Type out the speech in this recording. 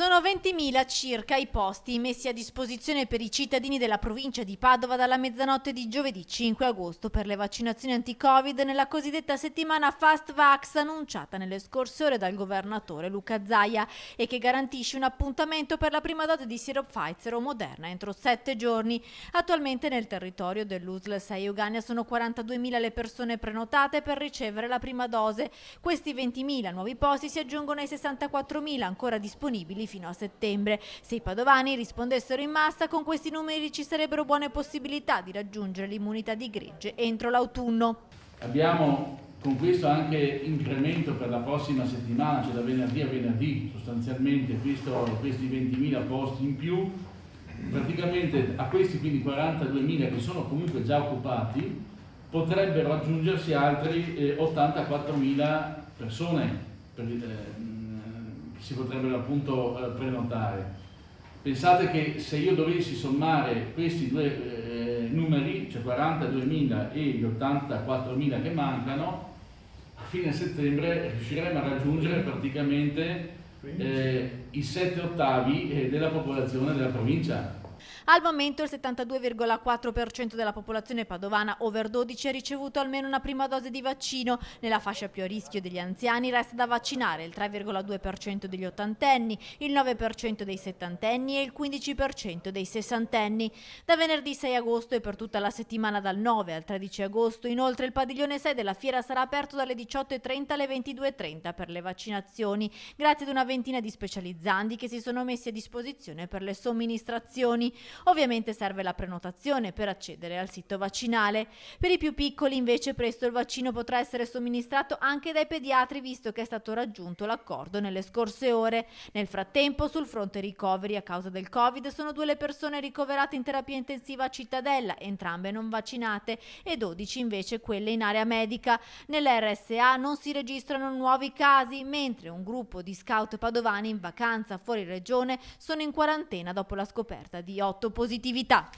Sono 20.000 circa i posti messi a disposizione per i cittadini della provincia di Padova dalla mezzanotte di giovedì 5 agosto per le vaccinazioni anti-Covid nella cosiddetta settimana Fast Vax annunciata nelle scorse ore dal governatore Luca Zaia e che garantisce un appuntamento per la prima dose di siero Pfizer o Moderna entro 7 giorni. Attualmente nel territorio dell'USL 6 Euganea sono 42.000 le persone prenotate per ricevere la prima dose. Questi 20.000 nuovi posti si aggiungono ai 64.000 ancora disponibili fino a settembre. Se i padovani rispondessero in massa, con questi numeri ci sarebbero buone possibilità di raggiungere l'immunità di gregge entro l'autunno. Abbiamo con questo anche incremento per la prossima settimana, cioè da venerdì a venerdì, sostanzialmente questi 20.000 posti in più. Praticamente a questi quindi 42.000 che sono comunque già occupati potrebbero aggiungersi altri 84.000 persone si potrebbero appunto prenotare. Pensate che se io dovessi sommare questi due numeri, cioè 42.000 e gli 84.000 che mancano, a fine settembre riusciremo a raggiungere praticamente i 7/8 della popolazione della provincia. Al momento il 72,4% della popolazione padovana over 12 ha ricevuto almeno una prima dose di vaccino. Nella fascia più a rischio degli anziani resta da vaccinare il 3,2% degli ottantenni, il 9% dei settantenni e il 15% dei sessantenni. Da venerdì 6 agosto e per tutta la settimana dal 9 al 13 agosto, inoltre il padiglione 6 della fiera sarà aperto dalle 18:30 alle 22:30 per le vaccinazioni, grazie ad una ventina di specializzandi che si sono messi a disposizione per le somministrazioni. Ovviamente serve la prenotazione per accedere al sito vaccinale. Per i più piccoli invece presto il vaccino potrà essere somministrato anche dai pediatri, visto che è stato raggiunto l'accordo nelle scorse ore. Nel frattempo sul fronte ricoveri a causa del Covid sono 2 le persone ricoverate in terapia intensiva a Cittadella, entrambe non vaccinate, e 12 invece quelle in area medica. Nell'RSA non si registrano nuovi casi, mentre un gruppo di scout padovani in vacanza fuori regione sono in quarantena dopo la scoperta di 8 positività.